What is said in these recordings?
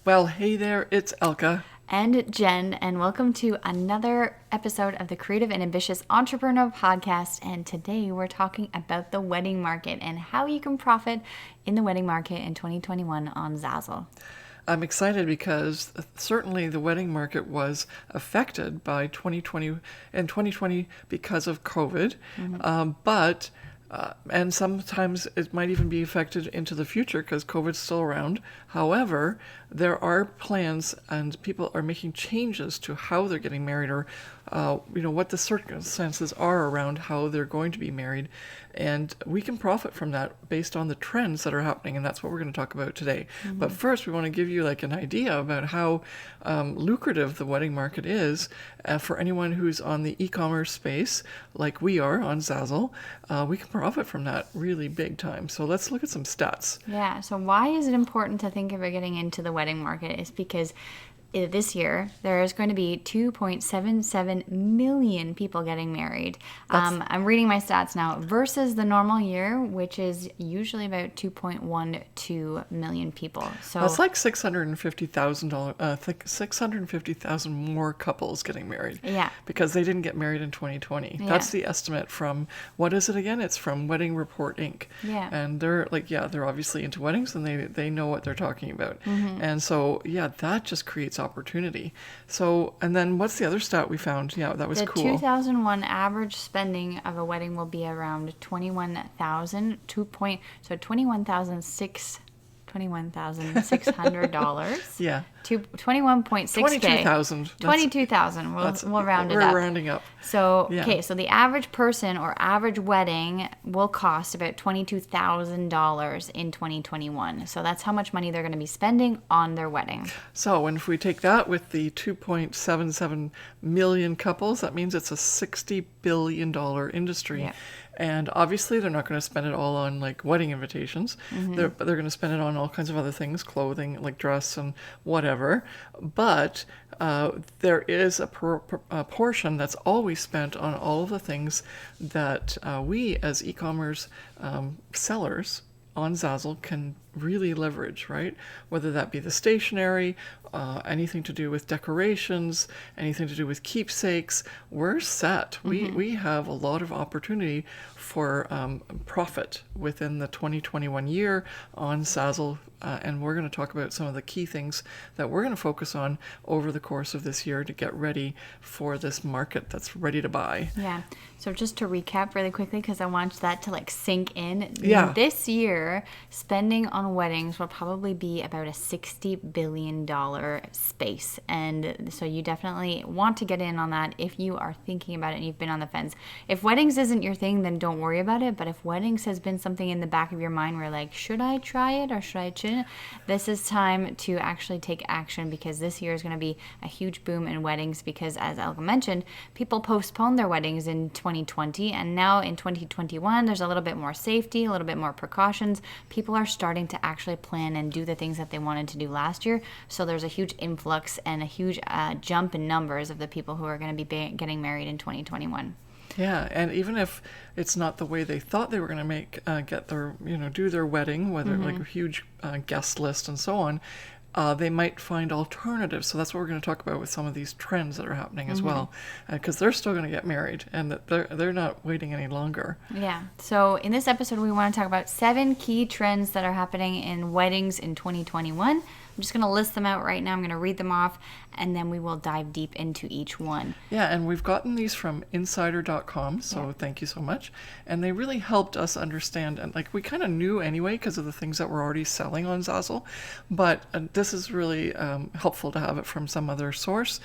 Well, hey there, it's Elke. And Jen, and welcome to another episode of the Creative and Ambitious Entrepreneur Podcast. And today we're talking about the wedding market and how you can profit in the wedding market in 2021 on Zazzle. I'm excited because certainly the wedding market was affected by 2020 because of COVID, and sometimes it might even be affected into the future because COVID's still around. However, there are plans and people are making changes to how they're getting married or, what the circumstances are around how they're going to be married. And we can profit from that based on the trends that are happening. And that's what we're going to talk about today. Mm-hmm. But first, we want to give you like an idea about how lucrative the wedding market is for anyone who's on the e-commerce space, like we are on Zazzle. We can profit from that really big time. So let's look at some stats. Yeah. So why is it important to think about getting into the wedding market? Is because this year there is going to be 2.77 million people getting married. I'm reading my stats now versus the normal year, which is usually about 2.12 million people. So that's like 650,000 more couples getting married. Yeah, because they didn't get married in 2020. Yeah. That's the estimate from, what is it again? It's from Wedding Report Inc. Yeah, and they're obviously into weddings and they know what they're talking about. Mm-hmm. And so that just creates opportunity. So, and then what's the other stat we found? Yeah, that was cool. The 2001 average spending of a wedding will be around $21,600. Yeah. To 21.6K. 22,000. 22,000. We'll round it up. We're rounding up. So, Yeah. okay, so the average person or average wedding will cost about $22,000 in 2021. So that's how much money they're going to be spending on their wedding. So, and if we take that with the 2.77 million couples, that means it's a $60 billion industry. Yeah. And obviously, they're not going to spend it all on like wedding invitations. Mm-hmm. They're going to spend it on all kinds of other things, clothing, like dress and whatever. But there is a portion that's always spent on all of the things that we as e-commerce sellers on Zazzle can really leverage, right? Whether that be the stationery, anything to do with decorations, anything to do with keepsakes, we're set. Mm-hmm. We have a lot of opportunity for profit within the 2021 year on Zazzle, and we're going to talk about some of the key things that we're going to focus on over the course of this year to get ready for this market that's ready to buy. Yeah. So just to recap really quickly, because I want that to like sink in. Yeah. This year, spending on weddings will probably be about a $60 billion space. And so you definitely want to get in on that if you are thinking about it and you've been on the fence. If weddings isn't your thing, then don't worry about it. But if weddings has been something in the back of your mind where like, should I try it or shouldn't? This is time to actually take action because this year is going to be a huge boom in weddings because, as Elke mentioned, people postponed their weddings in 2020 and now in 2021 there's a little bit more safety, a little bit more precautions. People are starting to actually plan and do the things that they wanted to do last year. So there's a huge influx and a huge jump in numbers of the people who are going to be getting married in 2021. Yeah, and even if it's not the way they thought they were going to do their wedding, whether mm-hmm. like a huge guest list and so on, they might find alternatives. So that's what we're going to talk about with some of these trends that are happening as mm-hmm. well, because they're still going to get married and that they're not waiting any longer. Yeah. So in this episode, we want to talk about 7 key trends that are happening in weddings in 2021. I'm just going to list them out right now. I'm going to read them off, and then we will dive deep into each one. Yeah, and we've gotten these from insider.com, so Thank you so much. And they really helped us understand, and like we kind of knew anyway because of the things that we're already selling on Zazzle, but this is really helpful to have it from some other source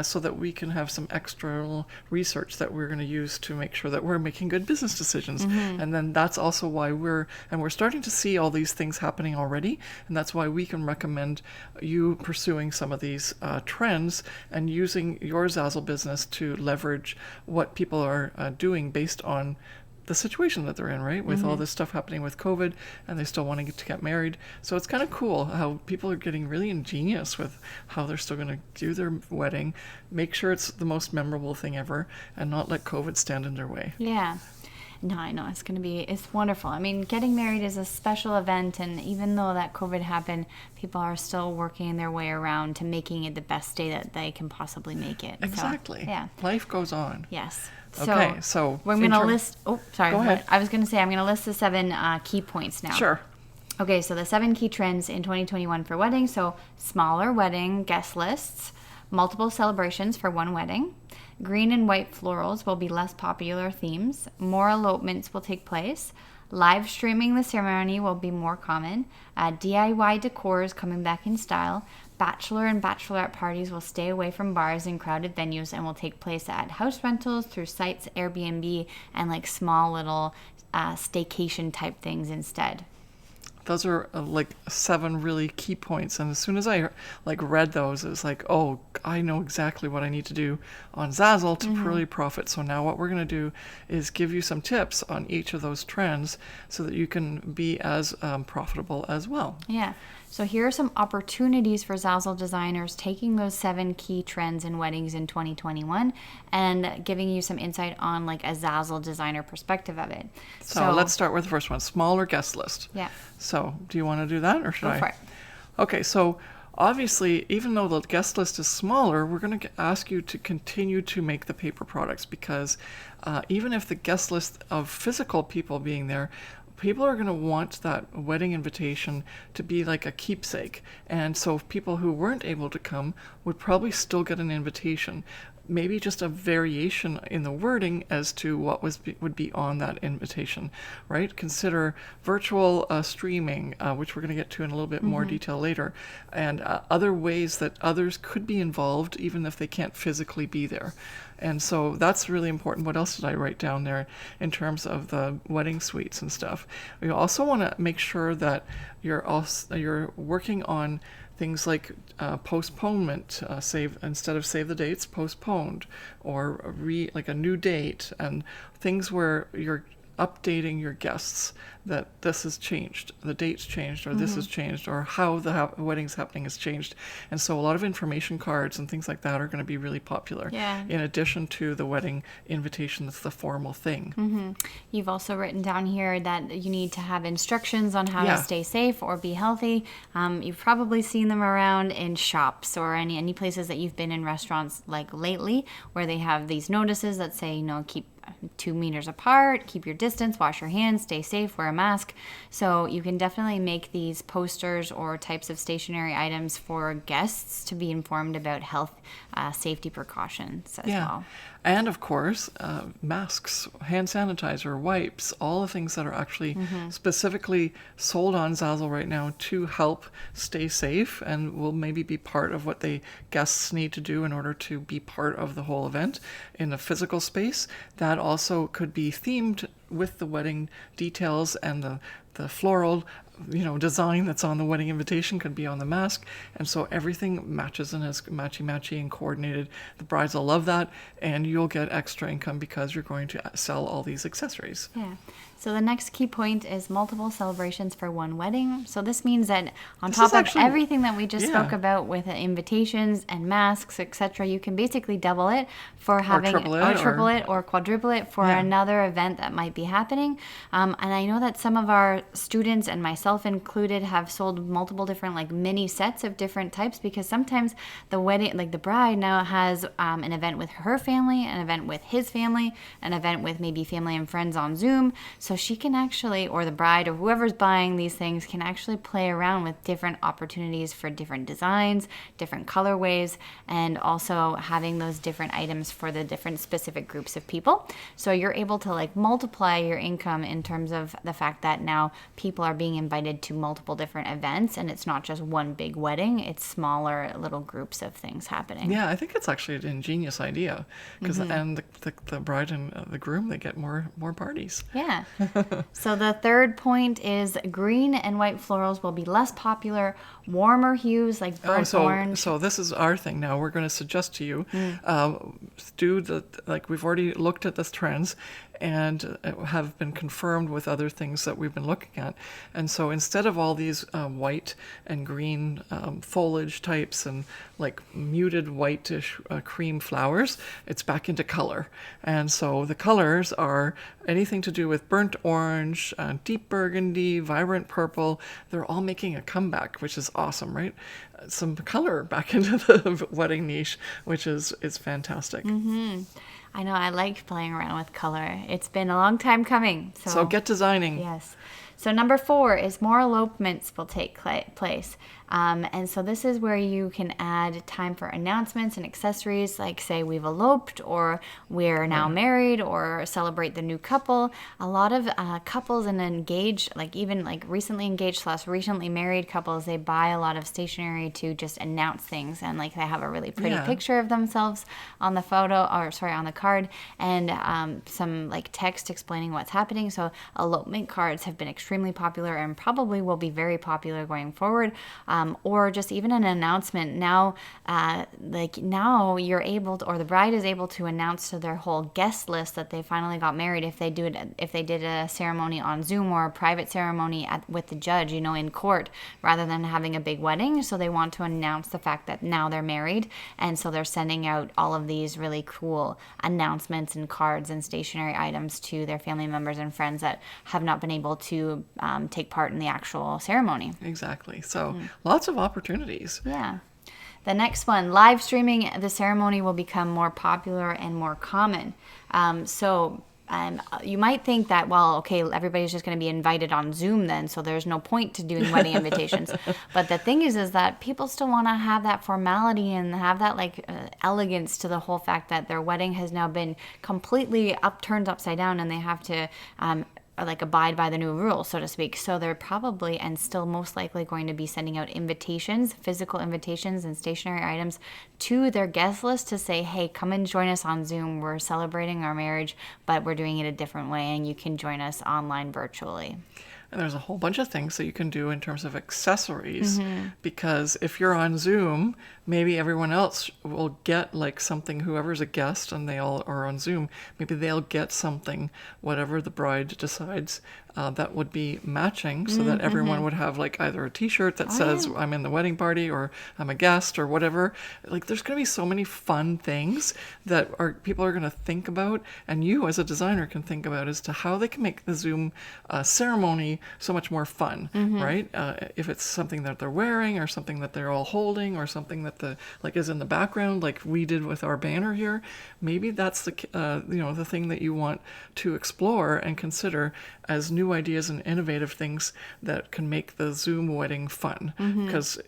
so that we can have some external research that we're going to use to make sure that we're making good business decisions. Mm-hmm. And then that's also why we're starting to see all these things happening already, and that's why we can recommend you pursuing some of these trends and using your Zazzle business to leverage what people are doing based on the situation that they're in, right? With mm-hmm. all this stuff happening with COVID and they still wanting to get married. So it's kind of cool how people are getting really ingenious with how they're still going to do their wedding, make sure it's the most memorable thing ever and not let COVID stand in their way. Yeah. No, I know it's wonderful. I mean, getting married is a special event, and even though that COVID happened, people are still working their way around to making it the best day that they can possibly make it. Exactly. So, yeah. Life goes on. Yes. Okay, so we're going to list. Oh, sorry. Go ahead. I was going to say I'm going to list the 7 key points now. Sure. Okay, so the 7 key trends in 2021 for weddings. So smaller wedding guest lists, multiple celebrations for one wedding. Green and white florals will be less popular themes. More elopements will take place. Live streaming the ceremony will be more common. DIY decor is coming back in style. Bachelor and bachelorette parties will stay away from bars and crowded venues and will take place at house rentals through sites, Airbnb, and like small little staycation type things instead. Those are like 7 really key points, and as soon as I like read those, it was like, oh, I know exactly what I need to do on Zazzle to really profit. So now what we're going to do is give you some tips on each of those trends so that you can be as profitable as well. Yeah. So here are some opportunities for Zazzle designers taking those 7 key trends in weddings in 2021 and giving you some insight on like a Zazzle designer perspective of it. So let's start with the first one, smaller guest list. Yeah. So do you want to do that or should I? Go for it. Okay, so obviously, even though the guest list is smaller, we're going to ask you to continue to make the paper products because even if the guest list of physical people being there, people are going to want that wedding invitation to be like a keepsake. And so people who weren't able to come would probably still get an invitation. Maybe just a variation in the wording as to what would be on that invitation, right? Consider virtual streaming, which we're going to get to in a little bit more detail later, and other ways that others could be involved even if they can't physically be there. And so that's really important. What else did I write down there in terms of the wedding suites and stuff? We also want to make sure that you're working on things like postponement, instead of save the dates, postponed, or like a new date, and things where you're updating your guests that this has changed, the date's changed, or this has changed, or how the wedding's happening has changed. And so a lot of information cards and things like that are going to be really popular. Yeah. In addition to the wedding invitation, that's the formal thing. You've also written down here that you need to have instructions on how to stay safe or be healthy. You've probably seen them around in shops or any places that you've been in restaurants like lately where they have these notices that say, keep 2 meters apart, keep your distance, wash your hands, stay safe, wear a mask. So you can definitely make these posters or types of stationery items for guests to be informed about health safety precautions as well. And of course, masks, hand sanitizer, wipes, all the things that are actually specifically sold on Zazzle right now to help stay safe and will maybe be part of what the guests need to do in order to be part of the whole event in a physical space. That also could be themed with the wedding details, and the floral design that's on the wedding invitation could be on the mask. And so everything matches and is matchy and coordinated. The brides will love that, and you'll get extra income because you're going to sell all these accessories. Yeah. So the next key point is multiple celebrations for one wedding. So this means that on top of everything that we just spoke about with invitations and masks, etc., you can basically double it for having triple it or quadruple it for another event that might be happening. And I know that some of our students and myself included have sold multiple different like mini sets of different types because sometimes the wedding, like the bride now has an event with her family, an event with his family, an event with maybe family and friends on Zoom. So she can actually, or the bride or whoever's buying these things can actually play around with different opportunities for different designs, different colorways, and also having those different items for the different specific groups of people. So you're able to like multiply your income in terms of the fact that now people are being invited to multiple different events and it's not just one big wedding, it's smaller little groups of things happening. Yeah, I think it's actually an ingenious idea because and the bride and the groom, they get more parties. Yeah. So the third point is green and white florals will be less popular. Warmer hues like burnt orange. So this is our thing now. We're going to suggest to you, we've already looked at the trends, and have been confirmed with other things that we've been looking at. And so instead of all these white and green foliage types and like muted whitish cream flowers, it's back into color. And so the colors are anything to do with burnt orange, deep burgundy, vibrant purple. They're all making a comeback, which is awesome, right? Some color back into the wedding niche, which is fantastic. I know, I like playing around with color. It's been a long time coming. So get designing. Yes. So number 4 is more elopements will take place. And so this is where you can add time for announcements and accessories, like say we've eloped, or we're now married, or celebrate the new couple. A lot of couples and engaged, like even like recently engaged / recently married couples, they buy a lot of stationery to just announce things, and like they have a really pretty picture of themselves on the photo, or sorry, on the card, and some like text explaining what's happening. So elopement cards have been extremely popular and probably will be very popular going forward. Or just even an announcement now, like now you're able to, or the bride is able to announce to their whole guest list that they finally got married if they did a ceremony on Zoom or a private ceremony with the judge, in court, rather than having a big wedding. So they want to announce the fact that now they're married, and so they're sending out all of these really cool announcements and cards and stationery items to their family members and friends that have not been able to take part in the actual ceremony. Exactly. So lots of opportunities. Yeah. The next one, live streaming the ceremony will become more popular and more common. You might think that, well, okay, everybody's just going to be invited on Zoom then, so there's no point to doing wedding invitations. But the thing is that people still want to have that formality and have that elegance to the whole fact that their wedding has now been completely turned upside down, and they have to abide by the new rules, so to speak. So they're probably and still most likely going to be sending out invitations, physical invitations and stationery items to their guest list to say, hey, come and join us on Zoom. We're celebrating our marriage, but we're doing it a different way, and you can join us online virtually. And there's a whole bunch of things that you can do in terms of accessories, because if you're on Zoom, maybe everyone else will get like something, whoever's a guest and they all are on Zoom, maybe they'll get something, whatever the bride decides, that would be matching, so that everyone would have like either a t-shirt that says I'm in the wedding party, or I'm a guest, or whatever. Like there's going to be so many fun things that people are going to think about, and you as a designer can think about as to how they can make the Zoom ceremony so much more fun, right? If it's something that they're wearing, or something that they're all holding, or something that is in the background, like we did with our banner here, maybe that's the thing that you want to explore and consider as new ideas and innovative things that can make the Zoom wedding fun. Because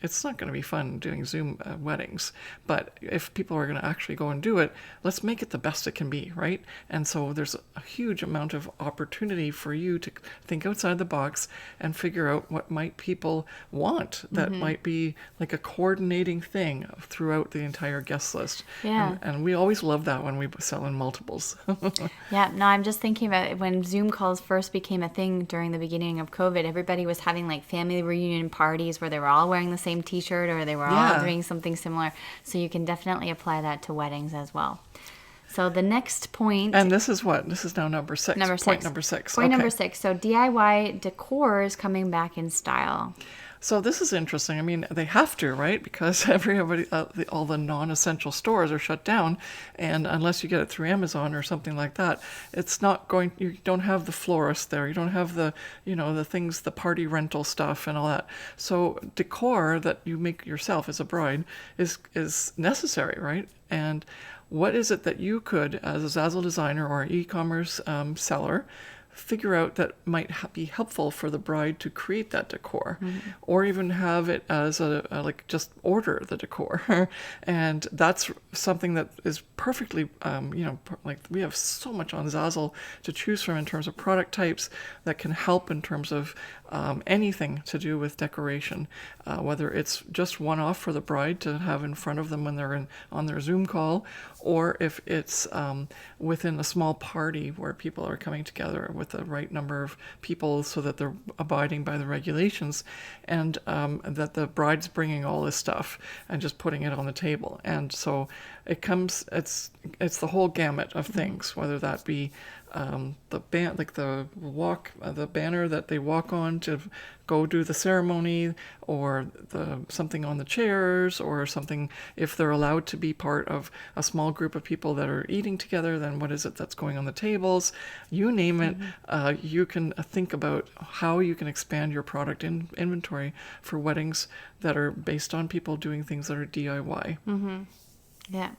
it's not going to be fun doing Zoom weddings, but if people are going to actually go and do it, let's make it the best it can be, right? And so there's a huge amount of opportunity for you to think outside the box and figure out what might people want that might be like a coordinating thing throughout the entire guest list. And we always love that when we sell in multiples. No, I'm just thinking about when Zoom calls first became a thing during the beginning of COVID. Everybody was having like family reunion parties where they were all wearing the same t-shirt, or they were all doing something similar. So you can definitely apply that to weddings as well. So the next point... And this is what? This is now number 6. Point number 6. Point number 6. So DIY decor is coming back in style. So this is interesting. I mean, they have to, right? Because everybody, all the non-essential stores are shut down, and unless you get it through Amazon or something like that, it's not going. You don't have the florist there. You don't have the things, the party rental stuff and all that. So decor that you make yourself as a bride is necessary, right? And what is it that you could, as a Zazzle designer or an e-commerce seller, figure out that might be helpful for the bride to create that decor, or even have it as just order the decor. And that's something that is perfectly, we have so much on Zazzle to choose from in terms of product types that can help in terms of anything to do with decoration, whether it's just one-off for the bride to have in front of them when they're on their Zoom call, or if it's within a small party where people are coming together with the right number of people so that they're abiding by the regulations, and that the bride's bringing all this stuff and just putting it on the table. And so it's the whole gamut of things, whether that be the banner that they walk on to go do the ceremony, or something on the chairs, or something if they're allowed to be part of a small group of people that are eating together, then what is it that's going on the tables? You name it. You can think about how you can expand your product inventory for weddings that are based on people doing things that are DIY. Yeah.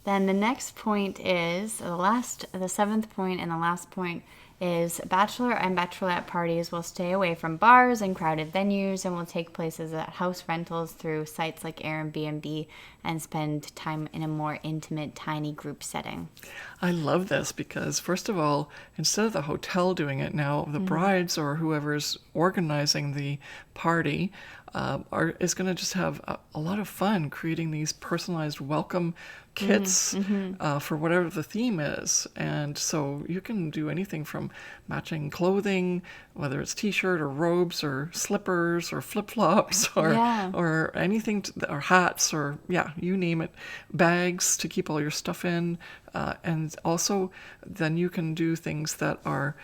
Then the next point is the seventh point and the last point is Bachelor and Bachelorette parties will stay away from bars and crowded venues and will take places at house rentals through sites like Airbnb and spend time in a more intimate, tiny group setting. I love this because, first of all, instead of the hotel doing it now, the brides or whoever's organizing the party is going to just have a lot of fun creating these personalized welcome kits for whatever the theme is. And so you can do anything from matching clothing, whether it's t-shirt or robes or slippers or flip-flops or anything, or hats, or you name it, bags to keep all your stuff in. And also then you can do things that are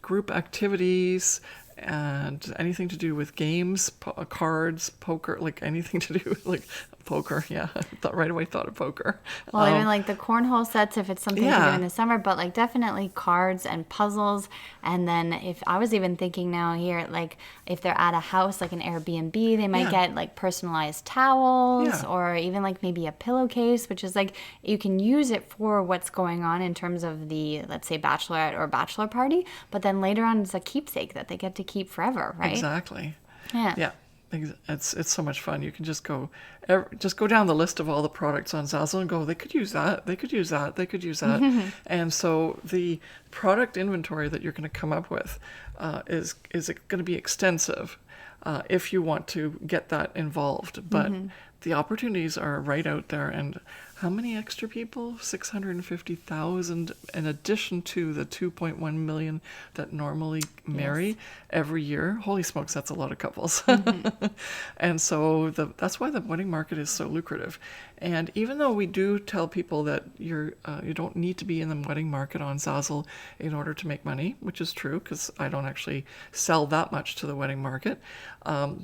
group activities and anything to do with games, cards, poker, like anything to do with like poker. Yeah, I thought of poker. Well, even like the cornhole sets if it's something to do in the summer, but like definitely cards and puzzles. And then if I was even thinking now here, like if they're at a house like an Airbnb, they might get like personalized towels or even like maybe a pillowcase, which is like you can use it for what's going on in terms of the, let's say, bachelorette or bachelor party, but then later on it's a keepsake that they get to keep forever, right? Exactly. Yeah. It's so much fun. You can just go down the list of all the products on Zazzle and go, they could use that, they could use that, they could use that. And so the product inventory that you're going to come up with is going to be extensive if you want to get that involved. But the opportunities are right out there. And how many extra people? 650,000 in addition to the 2.1 million that normally marry every year. Holy smokes, that's a lot of couples. And so that's why the wedding market is so lucrative. And even though we do tell people that you don't need to be in the wedding market on Zazzle in order to make money, which is true because I don't actually sell that much to the wedding market.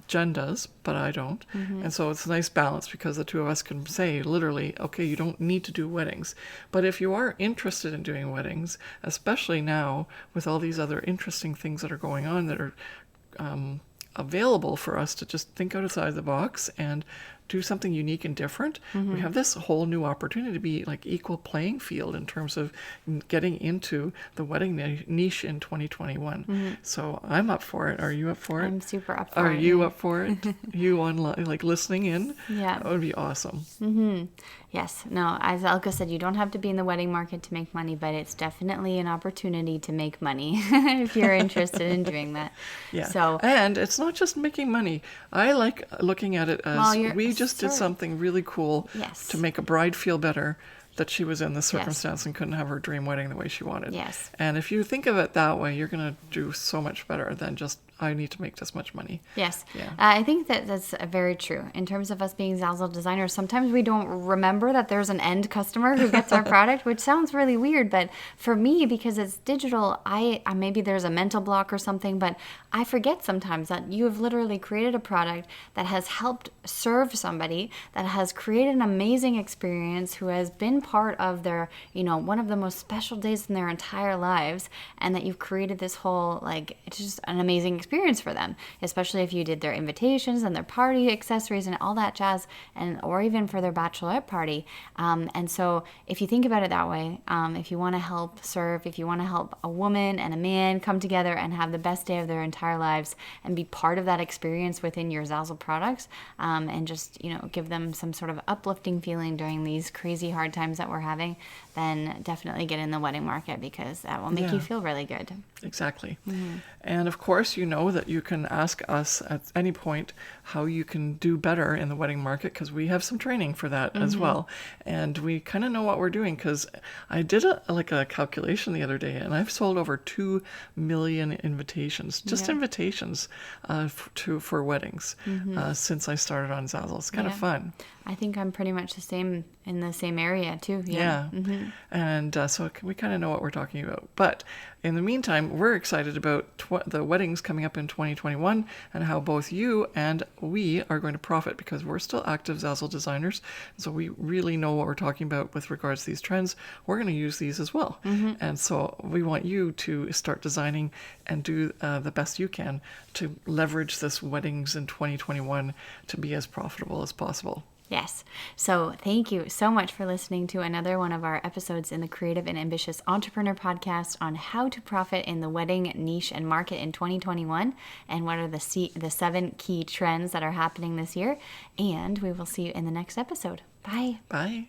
Jen does, but I don't. And so it's a nice balance because the two of us can say literally, okay, you don't need to do weddings. But if you are interested in doing weddings, especially now with all these other interesting things that are going on that are available for us to just think outside the box and do something unique and different, we have this whole new opportunity to be like equal playing field in terms of getting into the wedding niche in 2021. So I'm up for it. Are you up for it? I'm super up for it. Are you up for it? You online, like listening in? Yeah. That would be awesome. Yes. No, as Elke said, you don't have to be in the wedding market to make money, but it's definitely an opportunity to make money if you're interested in doing that. Yeah. So, and it's not just making money. I like looking at it as we just did something really cool to make a bride feel better that she was in this circumstance and couldn't have her dream wedding the way she wanted. Yes. And if you think of it that way, you're going to do so much better than just, I need to make this much money. Yes. Yeah. I think that's very true. In terms of us being Zazzle designers, sometimes we don't remember that there's an end customer who gets our product, which sounds really weird. But for me, because it's digital, I maybe there's a mental block or something, but I forget sometimes that you have literally created a product that has helped serve somebody, that has created an amazing experience, who has been part of their, one of the most special days in their entire lives, and that you've created this whole, like, it's just an amazing experience for them, especially if you did their invitations and their party accessories and all that jazz, or even for their bachelorette party. And so if you think about it that way, if you want to help serve, if you want to help a woman and a man come together and have the best day of their entire lives and be part of that experience within your Zazzle products, and just, give them some sort of uplifting feeling during these crazy hard times that we're having, then definitely get in the wedding market because that will make you feel really good. Exactly. And of course, you know that you can ask us at any point how you can do better in the wedding market, because we have some training for that as well. And we kind of know what we're doing, because I did a calculation the other day, and I've sold over 2 million invitations, just invitations for weddings since I started on Zazzle. It's kind of fun. I think I'm pretty much the same in the same area too. Yeah. And so we kind of know what we're talking about. But in the meantime, we're excited about the weddings coming up in 2021 and how both you and we are going to profit, because we're still active Zazzle designers. So we really know what we're talking about with regards to these trends. We're going to use these as well. And so we want you to start designing and do the best you can to leverage this weddings in 2021 to be as profitable as possible. Yes. So thank you so much for listening to another one of our episodes in the Creative and Ambitious Entrepreneur Podcast on how to profit in the wedding niche and market in 2021, and what are the 7 key trends that are happening this year. And we will see you in the next episode. Bye. Bye.